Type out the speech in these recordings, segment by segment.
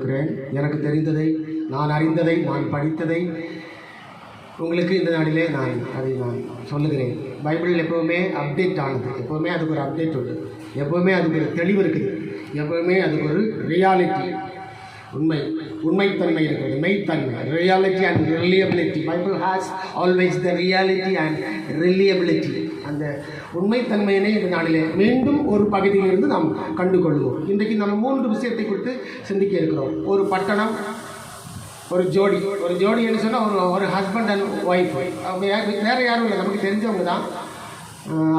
கொண்டிருக்கிறேன். எனக்கு தெரிந்ததை, நான் அறிந்ததை, நான் படித்ததை உங்களுக்கு இந்த நாளிலே அதை நான் சொல்லுகிறேன். பைபிள் எப்போவுமே அப்டேட் ஆனது, எப்போவுமே அதுக்கு ஒரு அப்டேட் உண்டு, எப்போவுமே அதுக்கு ஒரு தெளிவு இருக்குது, எப்போவுமே அதுக்கு ஒரு ரியாலிட்டி, உண்மைத்தன்மை இருக்கிறது, மெய்த்தன்மை, reality and reliability. Bible has always the reality and reliability. அந்த உண்மைத்தன்மையினை இந்த நாளிலே மீண்டும் ஒரு பகுதியிலிருந்து நாம் கண்டுகொள்வோம். இன்றைக்கு நம்ம 3 விஷயத்தை குறித்து சிந்திக்க இருக்கிறோம். ஒரு பட்டணம், ஒரு ஜோடின்னு சொன்னால் ஒரு ஹஸ்பண்ட் அண்ட் ஒய்ஃப். அவங்க வேறு யாரும் இல்லை, நமக்கு தெரிஞ்சவங்க தான்.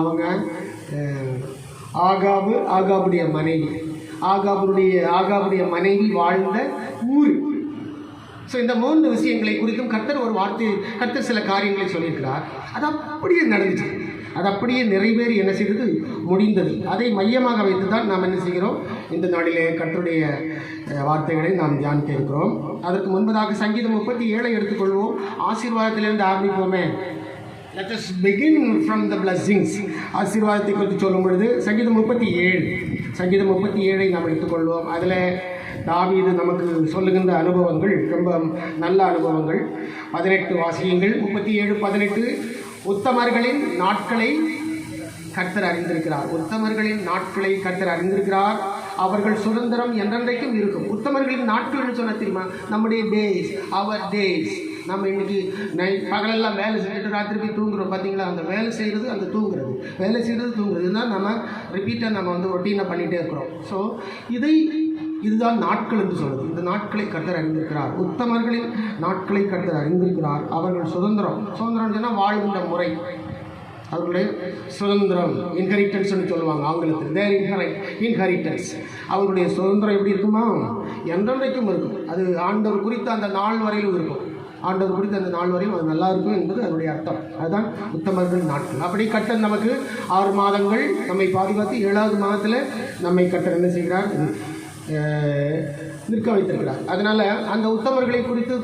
அவங்க ஆகாபுடைய மனைவி, ஆகாபுடைய மனைவி வாழ்ந்த ஊர். ஸோ இந்த 3 விஷயங்களை குறித்தும் கர்த்தர் சில காரியங்களை சொல்லியிருக்கிறார். அது அப்படியே நடந்துச்சு, அது அப்படியே நிறைவேறி என்ன செய்தது, முடிந்தது. அதை மையமாக வைத்து தான் நாம் என்ன செய்கிறோம், இந்த நாளிலே கர்த்தருடைய வார்த்தைகளை நாம் தியானிக்க இருக்கிறோம். அதற்கு முன்பதாக சங்கீதம் 37 எடுத்துக்கொள்வோம். ஆசீர்வாதத்திலிருந்து ஆரம்பிப்போமே. Let us begin from the blessings. ஆசீர்வாதத்தை குறித்து சொல்லும் பொழுது சங்கீதம் 37 நாம் எடுத்துக்கொள்வோம். அதில் தாவீது நமக்கு சொல்லுகின்ற அனுபவங்கள் ரொம்ப நல்ல அனுபவங்கள். 18 வாசியங்கள். 37:18. உத்தமர்களின் நாட்களை கர்த்தர் அறிந்திருக்கிறார். அவர்கள் சுதந்திரம் என்றென்றைக்கும் இருக்கும். உத்தமர்களின் நாட்கள்னு சொன்ன தெரியுமா, நம்முடைய டேஸ், அவர் டேஸ். நம்ம இன்றைக்கி பகலெல்லாம் வேலை செஞ்சுட்டு ராத்திரி போய் தூங்குறோம் பார்த்தீங்களா. அந்த வேலை செய்கிறது, அந்த தூங்குறது, வேலை செய்கிறது, தூங்குறது, இதுதான் நம்ம ரிப்பீட்டாக நம்ம ரொட்டீனாக பண்ணிகிட்டே இருக்கிறோம். ஸோ இதுதான் நாட்கள் என்று சொல்லுது. இந்த நாட்களை கர்த்தர் அறிந்திருக்கிறார். உத்தமர்களின் நாட்களை கர்த்தர் அறிந்திருக்கிறார். அவர்கள் சுதந்திரம் சொன்னால் வாழ்கின்ற முறை, அவர்களுடைய சுதந்திரம், இன்ஹெரிட்டன்ஸ்னு சொல்லுவாங்க ஆங்கிலத்தில். தேர் இன்ஹெரிட்டன்ஸ். அவர்களுடைய சுதந்திரம் எப்படி இருக்குமா, என்றென்றைக்கும் இருக்கும். அது ஆண்டவர் குறித்த அந்த நாள் வரையிலும் இருக்கும். ஆண்டவர் குறித்த அந்த நாள் வரையும் அது நல்லா இருக்கும் என்பது அதனுடைய அர்த்தம். அதுதான் உத்தமர்கள் நாட்கள். அப்படி கர்த்தர் நமக்கு 6 மாதங்கள் நம்மை பாதுகாத்து 7வது மாதத்தில் நம்மை கர்த்தர் என்ன செய்கிறார், நிற்க வைத்திருக்கிறார். அதனால் அந்த உத்தமர்களை குறித்து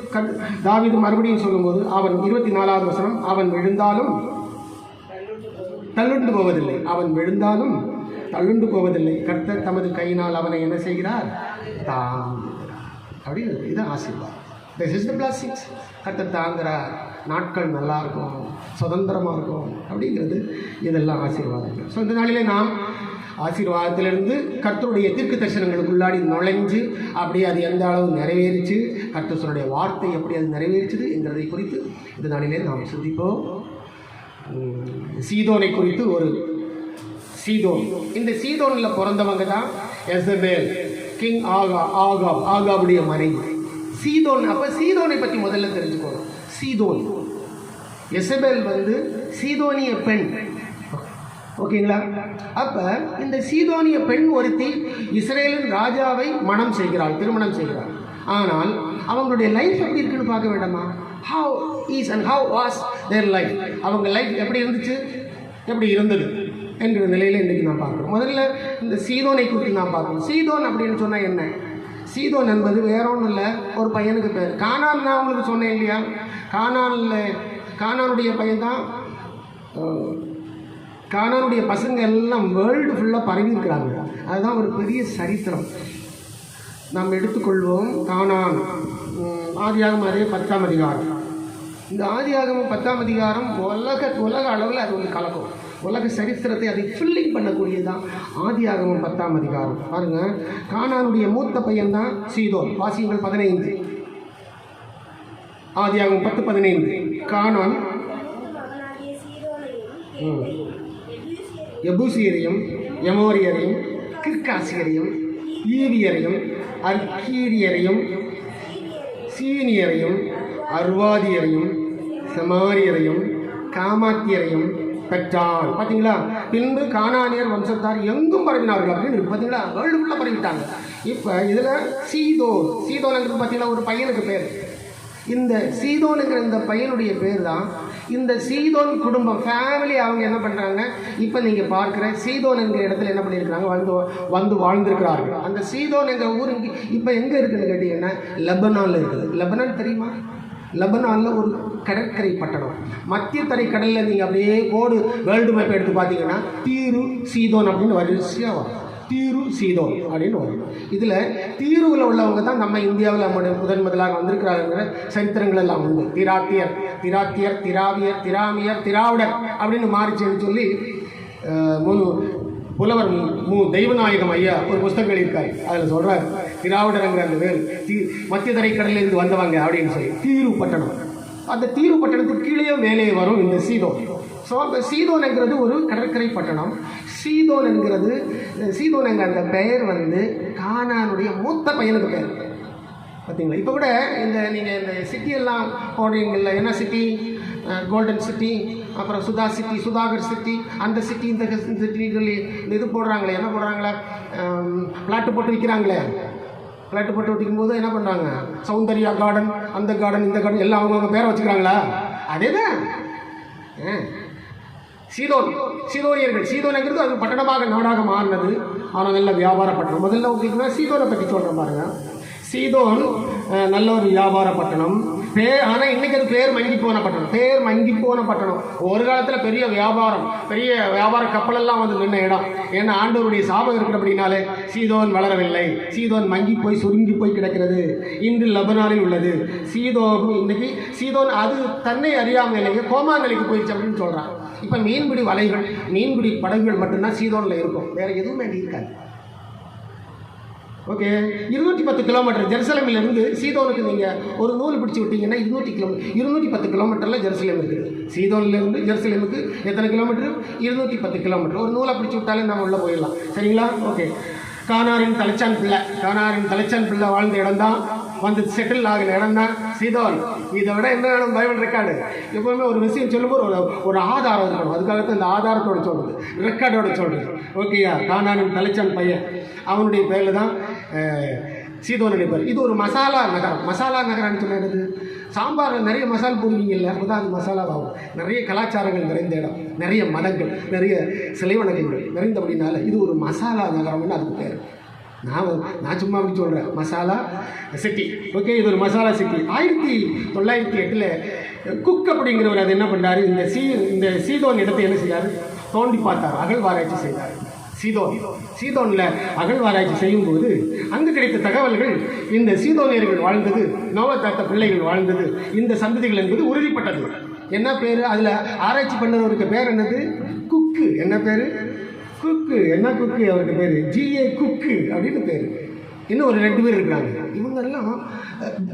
தாவீது மறுபடியும் சொல்லும்போது, அவன் 24வது வசனம், அவன் விழுந்தாலும் தள்ளுண்டு போவதில்லை. கர்த்தர் தமது கையினால் அவனை என்ன செய்கிறார், அப்படின்னு. இதுதான் ஆசீர்வாதம். This is the blessings. கர்த்தர் தாங்குகிறார், நாட்கள் நல்லாயிருக்கும், சுதந்திரமாக இருக்கும் அப்படிங்கிறது, இதெல்லாம் ஆசீர்வாதங்கள். ஸோ இந்த நாளிலே நாம் ஆசீர்வாதத்திலிருந்து கர்த்தருடைய தீர்க்க தரிசனங்களுக்குள்ளாடி நுழைஞ்சு அப்படியே அது எந்த அளவு நிறைவேறிச்சு, கர்த்தருடைய வார்த்தை எப்படி அது நிறைவேறிச்சுது என்கிறதை குறித்து இந்த நாளிலே நாம் சிந்திப்போம். சீதோனை குறித்து சீதோன். இந்த சீதோனில் பிறந்தவங்க தான் எசபேல், கிங் ஆகாபுடைய மனைவி சீதோன். அப்போ சீதோனை பற்றி முதல்ல தெரிஞ்சுக்கணும். சீதோன், எசபேல் சீதோனிய பெண். ஓகேங்களா? அப்போ இந்த சீதோனிய பெண் ஒருத்தி இஸ்ரேலின் ராஜாவை திருமணம் செய்கிறாள். ஆனால் அவங்களுடைய லைஃப் எப்படி இருக்குன்னு பார்க்க வேண்டாமா? how was their life? அவங்க லைஃப் எப்படி இருந்தது என்கிற நிலையில் இன்றைக்கு நான் பார்க்குறோம். முதல்ல இந்த சீதோனை குறித்து நான் பார்க்கணும். சீதோன் அப்படின்னு சொன்னால் என்ன? சீதோன் என்பது வேற ஒன்றும் இல்லை, ஒரு பையனுக்கு பேர். கானான் நான் உங்களுக்கு சொன்னேன் இல்லையா, கானானுடைய பையன்தான். கானானுடைய பசங்க எல்லாம் வேர்ல்டு ஃபுல்லாக பரவி இருக்கிறாங்க. அதுதான் ஒரு பெரிய சரித்திரம். நாம் எடுத்துக்கொள்வோம். கானான், ஆதியாகமம் அதே 10ஆம் அதிகாரம். இந்த ஆதியாகமம் 10ஆம் அதிகாரம் உலக அளவில் அது கலக்கும். உலக சரித்திரத்தை அதை ஃபில்லிங் பண்ணக்கூடியதுதான் ஆதியாகமம் 10ஆம் அதிகாரம். பாருங்கள், கானானுடைய மூத்த பையன் தான் சீதோன். வாசியங்கள் 15. ஆதியாகமம் 10:15. கானான் எபூசியரையும், எமோரியரையும், கிர்காசியரையும், ஈவியரையும், அர்கீரியரையும், சீனியரையும், அர்வாதியரையும், சமாரியரையும், காமாத்தியரையும் பெற்றாள். பார்த்தீங்களா? பின்பு கானானியர் வம்சத்தார் எங்கும் பரவினார்கள் அப்படின்னு இருக்கு. பார்த்தீங்களா? வேர்ல்டு ஃபுல்லாக பரவிட்டாங்க. இப்போ இதில் சீதோன்ங்கிறது பார்த்தீங்கன்னா ஒரு பையனுக்கு பேர். இந்த சீதோனுங்கிற இந்த பையனுடைய பேர் தான் இந்த சீதோன் குடும்பம், ஃபேமிலி. அவங்க என்ன பண்ணுறாங்க, இப்போ நீங்கள் பார்க்குற சீதோன் என்கிற இடத்துல என்ன பண்ணியிருக்கிறாங்க, வந்து வாழ்ந்திருக்கிறார்கள். அந்த சீதோன் என்கிற ஊர் இப்போ எங்கே இருக்குதுன்னு கேட்டிங்கன்னா லெபனானில் இருக்குது. லெபனான் தெரியுமா? லெபனானில் ஒரு கடற்கரை பட்டணம். மத்திய தரை கடலில் நீங்கள் அப்படியே கோடு வேர்ல்டு மேப் எடுத்து பார்த்தீங்கன்னா தீரு சீதோன் அப்படின்னு வரிசையாக வரும். தீரு சீதோன் அப்படின்னு வரும். இதில் தீருவில் உள்ளவங்க தான் நம்ம இந்தியாவில் நம்முடைய முதலாக வந்திருக்கிறாருங்கிற சரித்திரங்கள் எல்லாம் உண்டு. திராத்தியர், திராவியர், திராமியர், திராவிடர் அப்படின்னு மாறிச்சுன்னு சொல்லி புலவர் தெய்வநாயகம் ஐயா ஒரு புஸ்தகம் எழுதியிருக்காரு. அதில் சொல்கிறார், திராவிடருங்கிற அந்த பேர் மத்திய தரைக்கடலிலிருந்து வந்தவங்க அப்படின்னு சொல்லி. தீரு பட்டணம், அந்த தீரு பட்டணத்துக்கு கீழே மேலே வரும் இந்த சீதோன். ஸோ அந்த சீதோன் என்கிறது ஒரு கடற்கரை பட்டணம். சீதோன் என்கிற அந்த பெயர் கானானுடைய மூத்த பையனுக்கு பெயர். பார்த்தீங்களா? இப்போ கூட நீங்கள் இந்த சிட்டியெல்லாம் போடுறீங்கல்ல, என்ன சிட்டி, கோல்டன் சிட்டி, அப்புறம் சுதா சிட்டி, சுதாகர் சிட்டி, அந்த சிட்டி, இந்த சிட்டிகள் இது போடுறாங்களே, என்ன போடுறாங்களே, பிளாட்டு போட்டு விற்கிறாங்களே. பிளாட்டு போட்டு விற்கும்போது என்ன பண்ணுறாங்க, சௌந்தர்யா கார்டன், அந்த கார்டன், இந்த கார்டன் எல்லாம் அவங்கவுங்க பேரை வச்சுக்கிறாங்களா? அதே தான் சீதோனியர்கள். சீதோனுங்கிறது அது பட்டணமாக நாடாக மாறினது. ஆனால் நல்ல வியாபார பட்டணம். முதல்ல உங்களுக்கு நான் சீதோனை பற்றி சொல்கிறேன் பாருங்கள். சீதோன் நல்ல ஒரு வியாபார பட்டணம். ஆனால் இன்றைக்கி அது பேர் மங்கி போன பட்டணம். ஒரு காலத்தில் பெரிய வியாபார கப்பலெல்லாம் நின்ன இடம். ஏன்னா ஆண்டவருடைய சாபம் இருக்கிறபடினாலே சீதோன் வளரவில்லை. சீதோன் மங்கி போய் சுருங்கி போய் கிடக்கிறது. இன்று லெபனானில் உள்ளது இன்னைக்கு சீதோன் அது தன்னை அறியாமலேயே கோமா நிலைக்கு போயிடுச்சு அப்படின்னு சொல்கிறான். இப்போ மீன்பிடி வலைகள், மீன்பிடி படகுகள் மட்டும்தான் சீதோனில் இருக்கும், வேறு எதுவுமே அங்கே இருக்காது. ஓகே, 210 கிலோமீட்டர் ஜெருசலேமிலிருந்து சீதோனுக்கு நீங்கள் ஒரு நூல் பிடிச்சி விட்டீங்கன்னா 210 கிலோமீட்டரில் ஜெருசலேம் இருக்குது. சீதோனிலிருந்து ஜெருசலேமுக்கு எத்தனை கிலோமீட்டர்? 210 கிலோமீட்டர். ஒரு நூலை பிடிச்சி விட்டாலே நம்ம உள்ளே போயிடலாம். சரிங்களா? ஓகே. கானாரின் தலைச்சான் பிள்ளை வாழ்ந்த இடம் தான், செட்டில் ஆகின இடம் தான் சீதோன். இதை விட என்ன வேணும்? Bible record. எப்போவுமே ஒரு விஷயம் சொல்லும்போது ஒரு ஆதாரம் இருக்கணும். அதுக்காகத்தான் இந்த ஆதாரத்தோட சொல்கிறது, ரெக்கார்டோட சொல்கிறது. ஓகேயா? கானாரின் தலைச்சான் பையன், அவனுடைய பேரில் தான் சீதோனுடைய பேர். இது ஒரு மசாலா நகரம்னு சொன்னது. சாம்பாரில் நிறைய மசாலா போடுவீங்கல்ல, அப்போதான் அது மசாலாவாகும். நிறைய கலாச்சாரங்கள் நிறைந்த இடம், நிறைய மதங்கள், நிறைய சிலை வணக்கங்கள் நிறைந்தபடினால இது ஒரு மசாலா நகரம்னு அதுக்கு பேர். நான் சும்மா அப்படி சொல்கிறேன், மசாலா சிட்டி. ஓகே, இது ஒரு மசாலா சிட்டி. 1908 குக் அப்படிங்கிறவர் அது என்ன பண்ணார், இந்த சீதோன் இடத்தை என்ன செய்யார், தோண்டி பார்த்தார், அகழ்வாராய்ச்சி செய்தார். சீதோனில் அகழ்வாராய்ச்சி செய்யும்போது அங்கு கிடைத்த தகவல்கள் இந்த சீதோனியர்கள் வாழ்ந்தது, நோவத்தாத்த பிள்ளைகள் வாழ்ந்தது, இந்த சந்ததிகள் என்பது உறுதிப்பட்டது. என்ன பேர்? அதில் ஆராய்ச்சி பண்ணவருக்கு பேர் என்னது? குக்கு. என்ன பேர்? குக்கு. என்ன குக்கு? அவருக்கு பேர் G.A. குக்கு அப்படின்னு பேர். இன்னும் ஒரு 2 பேர் இருக்கிறாங்க. இவங்கெல்லாம்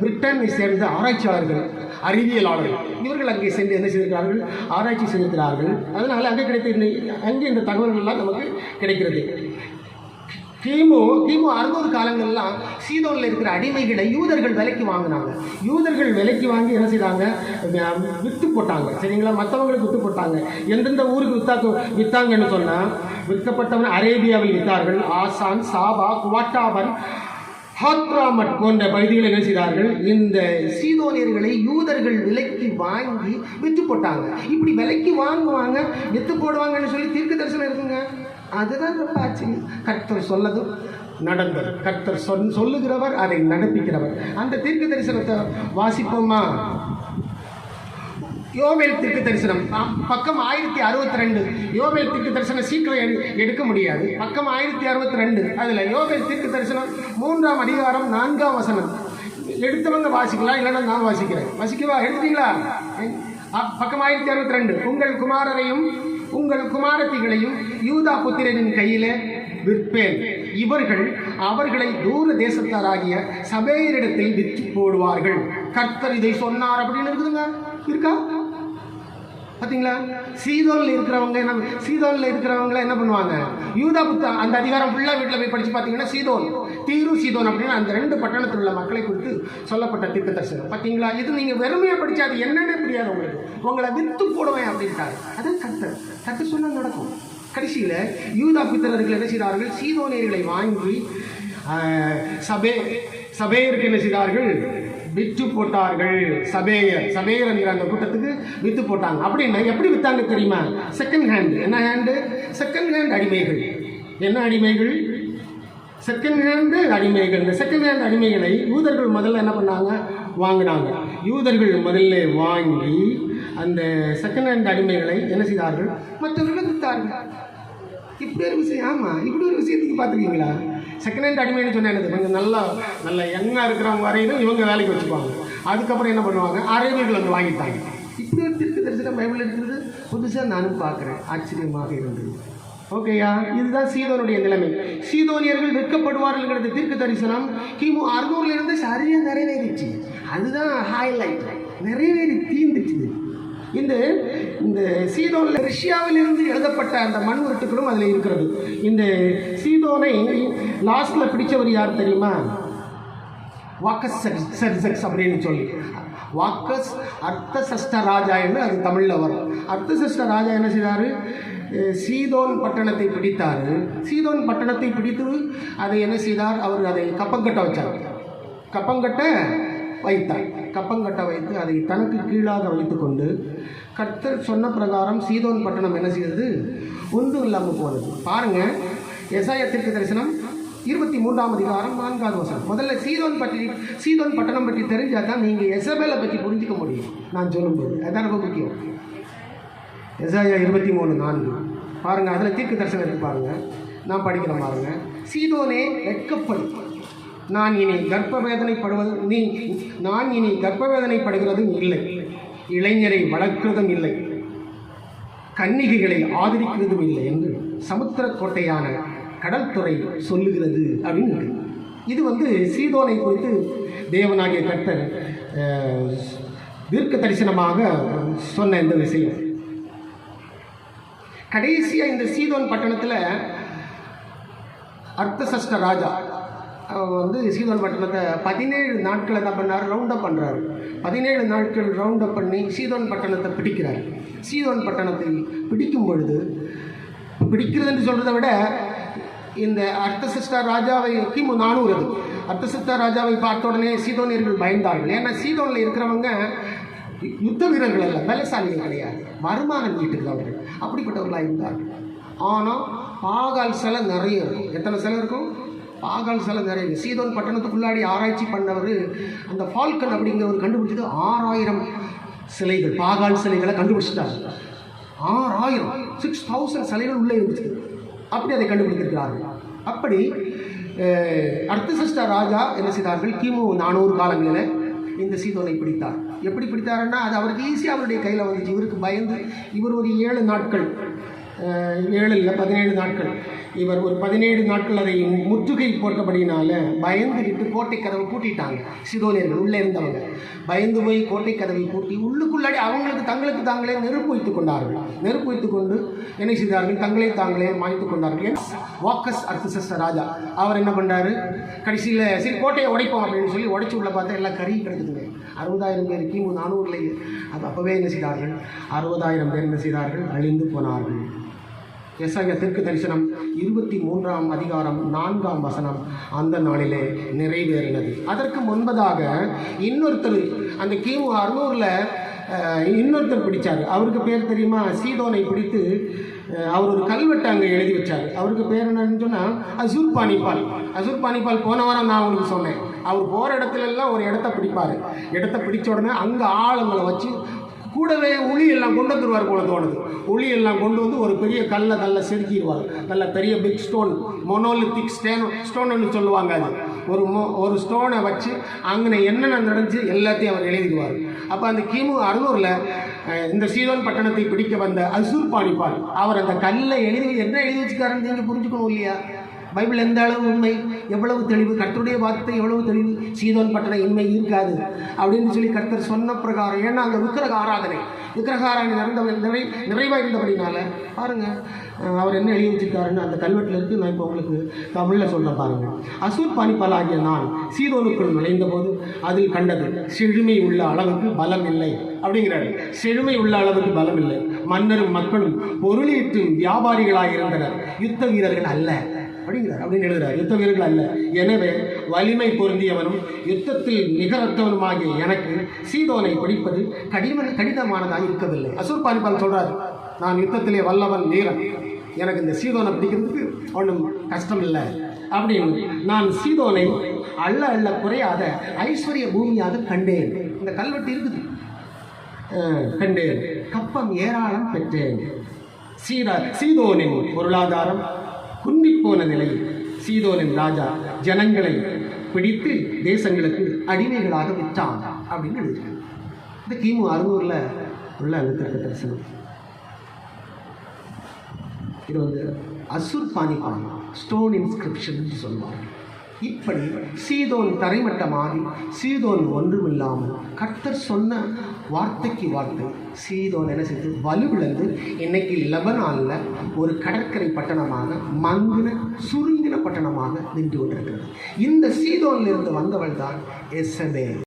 பிரிட்டனை சேர்ந்த ஆராய்ச்சியாளர்கள், அறிவியலாளர்கள். இவர்கள் அங்கே சென்று என்ன செய்திருக்கிறார்கள்? ஆராய்ச்சி செய்திருக்கிறார்கள். அதனால் அங்கே இந்த தகவல்கள்லாம் நமக்கு கிடைக்கிறது. கிமு 600 காலங்கள்லாம் சீதோனில் இருக்கிற அடிமைகளை யூதர்கள் விலைக்கு வாங்கினாங்க. யூதர்கள் விலைக்கு வாங்கி என்ன செய்தாங்க? விற்று போட்டாங்க. சரிங்களா? மற்றவங்களுக்கு விற்று போட்டாங்க. எந்தெந்த ஊருக்கு விற்றாங்கன்னு சொன்னால், விற்கப்பட்டவன் அரேபியாவில் விற்றார்கள். ஆசான், சாபா, குவாட்டாபன், ஹாத்ராமட் போன்ற பகுதிகளில் என்ன செய்தார்கள்? இந்த சீதோனியர்களை யூதர்கள் விலைக்கு வாங்கி விற்று போட்டாங்க. இப்படி விலைக்கு வாங்குவாங்க, விற்று போடுவாங்கன்னு சொல்லி தீர்க்க தரிசனம் இருக்குங்க. அதுதான் ரொம்ப ஆச்சரியம். கர்த்தர் சொல்லதும் நடந்தது. கர்த்தர் சொல்லுகிறவர், அதை நடப்பிக்கிறவர். அந்த தீர்க்க தரிசனத்தை வாசிப்போமா? யோவேல் தீர்க்க தரிசனம் பக்கம் 1062. யோவேல் தீர்க்க தரிசனம் சீக்கிரம் எடுக்க முடியாது. பக்கம் 1062. அதில் யோவேல் தீர்க்க தரிசனம் 3ஆம் அதிகாரம் 4ஆம் வசனம். எடுத்தவங்க வாசிக்கலாம், இல்லைன்னா நான் வாசிக்கிறேன். வாசிக்கவா? எடுத்துட்டீங்களா? பக்கம் 1062. உங்கள் குமாரரையும் உங்கள் குமாரத்திகளையும் யூதா புத்திரனின் கையிலே விற்பேன். இவர்கள் அவர்களை தூர தேசத்தாராகிய சபையரிடத்தில் விற்று போடுவார்கள். கர்த்தர் இதை சொன்னார் அப்படின்னு இருக்குதுங்க. இருக்கா? பார்த்தீங்களா? சீதோனில் இருக்கிறவங்க என்ன பண்ணுவாங்க? யூதா அந்த அதிகாரம் ஃபுல்லாக வீட்டில் போய் படித்து பார்த்தீங்கன்னா சீதோன் அப்படின்னு அந்த 2 பட்டணத்தில் உள்ள மக்களை குறித்து சொல்லப்பட்ட தீர்க்க தரிசனம். பார்த்தீங்களா? இது நீங்கள் வெறுமையாக படித்தா அது என்னன்னே புரியாது உங்களுக்கு. உங்களை விற்று போடுவேன் அப்படின்ட்டாரு. அதான் கர்த்தர் சொன்னால் நடக்கும். கடைசியில் யூதா புத்திரர்கள் என்ன செய்தார்கள்? சீதோனியர்களை வாங்கி சபேயருக்கு என்ன செய்தார்கள்? விற்று போட்டார்கள். சபேயர் என்கிற அந்த கூட்டத்துக்கு விற்று போட்டாங்க. அப்படின்னா எப்படி விற்றாங்க தெரியுமா? Second hand. என்ன ஹேண்டு? செகண்ட் ஹேண்ட் அடிமைகள். என்ன அடிமைகள்? செகண்ட் ஹேண்டு அடிமைகள். இந்த செகண்ட் ஹேண்ட் அடிமைகளை யூதர்கள் முதல்ல என்ன பண்ணாங்க? வாங்கினாங்க. யூதர்கள் முதல்ல வாங்கி அந்த செகண்ட் ஹேண்ட் அடிமைகளை என்ன செய்தார்கள்? மற்றவர்களுக்கு விற்றார்கள். இப்படி ஒரு விஷயம். ஆமாம், இப்படி ஒரு விஷயத்துக்கு பார்த்துருக்கீங்களா? செகண்ட் ஹேண்ட் அடிமைன்னு சொன்னேன். எனக்கு கொஞ்சம் நல்லா எண்ணெய் இருக்கிறவங்க வரையிலும் இவங்க வேலைக்கு வச்சுக்குவாங்க. அதுக்கப்புறம் என்ன பண்ணுவாங்க, அரேபியர்கள் வந்து வாங்கிட்டாங்க. இப்படி ஒரு தீர்க்க தரிசனம் பைபிள் இருக்கிறது புதுசாக நானும் பார்க்குறேன். ஆச்சரியமாக இருந்தது. ஓகேயா, இதுதான் சீதோனுடைய நிலைமை. சீதோனியர்கள் விற்கப்படுவார்கள்ங்கிறது தீர்க்க தரிசனம் கிமு 600 சரியாக நிறைவேறிச்சு. அதுதான் ஹைலைட். நிறைவேறி தீர்ந்துச்சு. இந்த சீதோனில் ரஷ்யாவிலிருந்து எழுதப்பட்ட அந்த மண்வெட்டுகளும் அதில் இருக்கிறது. இந்த சீதோனை லாஸ்ட்டில் பிடிச்சவர் யார் தெரியுமா? வாக்கஸ் செர்செக்ஸ் அப்படின்னு சொல்லி. வாக்கஸ் அர்த்தசஷ்ட ராஜா என்று அது தமிழில் வரும். அர்த்தசஷ்ட ராஜா என்ன செய்தார்? சீதோன் பட்டணத்தை பிடித்தார். சீதோன் பட்டணத்தை பிடித்து அதை என்ன செய்தார்? அவர் அதை கப்பங்கட்ட வச்சார். கப்பங்கட்ட வைத்து அதை தனக்கு கீழாக வைத்துக்கொண்டு கர்த்தர் சொன்ன பிரகாரம் சீதோன் பட்டணம் என்ன செய்தது? ஒன்றும் இல்லாமல் போனது. பாருங்கள், எசாயா தீர்க்க தரிசனம் 23ஆம் அதிகாரம் 4வது வசனம். முதல்ல சீதோன் பட்டணம் பற்றி தெரிஞ்சால் தான் நீங்கள் எசபேலை பற்றி புரிஞ்சிக்க முடியும். நான் சொல்லும்போது அதுதான் ரொம்ப முக்கியம். எசாயா 23:4 பாருங்கள். அதில் தீர்க்க தரிசனம் எடுத்து பாருங்கள். நான் படிக்கிறேன் பாருங்கள். சீதோனே வெட்கப்படும், நான் இனி கர்ப்பவேதனைப்படுகிறதும் இல்லை, இளைஞரை வளர்க்கிறதும் இல்லை, கன்னிகைகளை ஆதரிக்கிறதும் இல்லை என்று சமுத்திர கோட்டையான கடல்துறை சொல்லுகிறது அப்படின்னு. இது சீதோனை குறித்து தேவனாகிய கர்த்தர் தீர்க்க தரிசனமாக சொன்ன இந்த விஷயம். கடைசியாக இந்த சீதோன் பட்டணத்தில் அர்த்தசஷ்ட ராஜா சீதோன் பட்டணத்தை 17 நாட்கள் என்ன பண்ணார்? ரவுண்டப் பண்ணுறாரு. 17 நாட்கள் ரவுண்டப் பண்ணி சீதோன் பட்டணத்தை பிடிக்கிறார். சீதோன் பட்டணத்தை பிடிக்கும் பொழுது, பிடிக்கிறதுன்னு சொல்கிறத விட இந்த அர்த்தசஷ்ட ராஜாவை கிமு 400 அர்த்தசஷ்ட ராஜாவை பார்த்த உடனே சீதோனியர்கள் பயந்தார்கள். ஏன்னா சீதோனில் இருக்கிறவங்க யுத்த வீரர்கள் அல்ல, பலசாலிகள் கிடையாது, வருமானம் ஈட்டுகிறவர்கள், அப்படிப்பட்டவர்களாக இருந்தார்கள். ஆனால் பாகால் சிலை நிறைய இருக்கும். எத்தனை சிலை இருக்கும்? பாகால் சிலை நிறைய. சீதோன் பட்டணத்துக்குள்ளாடி ஆராய்ச்சி பண்ணவர் அந்த ஃபால்கன் அப்படிங்கிறவர் கண்டுபிடிச்சது 6000 சிலைகள், பாகால் சிலைகளை கண்டுபிடிச்சிட்டாங்க. 6000 சிலைகள் உள்ளே இருந்துச்சு. அப்படி அதை கண்டுபிடித்திருக்கிறார்கள். அப்படி அர்த்தசஷ்ட ராஜா என்ன செய்தார்கள்? கிமு 400 காலங்களில் இந்த சீதோனை பிடித்தார். எப்படி பிடித்தாருன்னா, அது அவருக்கு ஈஸியாக அவருடைய கையில் வந்துச்சு. இவருக்கு பயந்து இவர் ஒரு 7 நாட்கள், 7 இல்லை 17 நாட்கள், இவர் ஒரு 17 நாட்கள் அதை முற்றுகை போட்டபடினால பயந்துக்கிட்டு கோட்டை கதவை பூட்டிட்டாங்க. சீதோனியர்கள் உள்ளே இருந்தவங்க பயந்து போய் கோட்டை கதவை பூட்டி உள்ளுக்குள்ளாடி தங்களுக்கு தாங்களே நெருப்பு வைத்துக் கொண்டார்கள். நெருப்பு வைத்துக் கொண்டு என்ன செய்தார்கள்? தாங்களே மாய்த்து கொண்டார்கள். வாக்கஸ் அர்த்தசஷ்ட ராஜா அவர் என்ன பண்ணார்? கடைசியில் சரி கோட்டையை உடைப்போம் அப்படின்னு சொல்லி உடைச்சி உள்ள பார்த்தா எல்லாம் கறி கிடக்குதுங்க. 60,000 பேர் கிமு 400 அது அப்போவே என்ன செய்தார்கள்? 60,000 பேர் என்ன செய்தார்கள்? அழிந்து போனார்கள். எசாயா தீர்க்க தரிசனம் 23ஆம் அதிகாரம் 4ஆம் வசனம் அந்த நாளிலே நிறைவேறினது. அதற்கு முன்பதாக இன்னொருத்தர் அந்த கிமு 600 இன்னொருத்தர் பிடிச்சார். அவருக்கு பேர் தெரியுமா? சீதோனை பிடித்து அவர் ஒரு கல்வெட்டு அங்கே எழுதி வச்சார். அவருக்கு பேர் என்னன்னு சொன்னால் அசூர்பானிபால். போன வாரம் நான் உங்களுக்கு சொன்னேன். அவர் போகிற இடத்துலலாம் ஒரு இடத்த பிடிப்பார். இடத்த பிடிச்ச உடனே அங்கே ஆளுங்களை வச்சு கூடவே உளியெல்லாம் கொண்டு வந்துடுவார் போல தோணுது. உளியெல்லாம் கொண்டு வந்து ஒரு பெரிய கல்லை செதுக்கிடுவார். நல்ல பெரிய பிக் ஸ்டோன், மொனோலித்திக் ஸ்டோன்னு சொல்லுவாங்க. அது ஒரு ஸ்டோனை வச்சு அங்கே என்னென்ன நடந்துச்சு எல்லாத்தையும் அவர் எழுதிடுவார். அப்போ அந்த கிமு 600 இந்த சீதோன் பட்டணத்தை பிடிக்க வந்த அசூர்பானிபால் அவர் அந்த கல்லை என்ன எழுதி வச்சுக்காருன்னு நீங்கள் புரிஞ்சுக்கணும் இல்லையா? பைபிள் எந்த அளவு உண்மை, எவ்வளவு தெளிவு, கர்த்தருடைய வார்த்தை எவ்வளவு தெளிவு. சீதோன் பட்டணம் இன்மை இருக்காது அப்படின்னு சொல்லி கர்த்தர் சொன்ன பிரகாரம். ஏன்னா அங்கே விக்கிரக ஆராதனை நிறைவாக இருந்தபடினால பாருங்கள் அவர் என்ன எழுதி வச்சிருக்காருன்னு அந்த கல்வெட்டில் இருக்குது. நான் இப்போ உங்களுக்கு தமிழில் சொல்ல பாருங்கள். அசூர்பானிபால் ஆகிய நான் சீதோனுக்குள் நுழைந்த போது அதில் கண்டது செழுமை உள்ள அளவுக்கு பலம் இல்லை அப்படிங்கிறாரு. செழுமை உள்ள அளவுக்கு பலம் இல்லை. மன்னரும் மக்களும் பொருளீட்டும் வியாபாரிகளாக இருந்தனர், யுத்த வீரர்கள் அல்ல அப்படின்னு எழுதுறார். யுத்த வீரர்கள் அல்ல. எனவே வலிமை பொருந்தியவனும் யுத்தத்தில் நிகரத்தவனுமாகிய எனக்கு சீதோனை பிடிப்பது கடினமானதாக இருக்கவில்லை. அசூர்பானிபால் சொல்றாரு, நான் யுத்தத்திலே வல்லவன் வீரன், எனக்கு இந்த சீதோனை பிடிக்கிறதுக்கு ஒன்றும் கஷ்டம் இல்லை அப்படின்னு. நான் சீதோனை அள்ள குறையாத ஐஸ்வர்ய பூமியாக கண்டேன். இந்த கல்வெட்டு இருக்குது. கண்டேன். கப்பம் ஏராளம் பெற்றேன். சீதோனின் பொருளாதாரம் குன்றிப்போன நிலையில் சீதோனின் ராஜா ஜனங்களை பிடித்து தேசங்களுக்கு அடிமைகளாக விற்றான் அப்படின்னு எழுதுகிறார். இந்த கிமு 600 உள்ள அந்த தீர்க்க தரிசனம். இது அசுர்பானிபான் ஸ்டோன் இன்ஸ்கிரிப்ஷன் சொல்லுவார்கள். இப்படி சீதோன் தரைமட்டமாகி சீதோன் ஒன்றுமில்லாமல் கர்த்தர் சொன்ன வார்த்தைக்கு வார்த்தை சீதோன் என்ன செய்து வலுவிழந்து இன்னைக்கு லெபனானில் ஒரு கடற்கரை பட்டணமாக மங்கின சுருங்கின பட்டணமாக நின்று கொண்டிருக்கிறது. இந்த சீதோனிலிருந்து வந்தவள் தான் எசபேல்.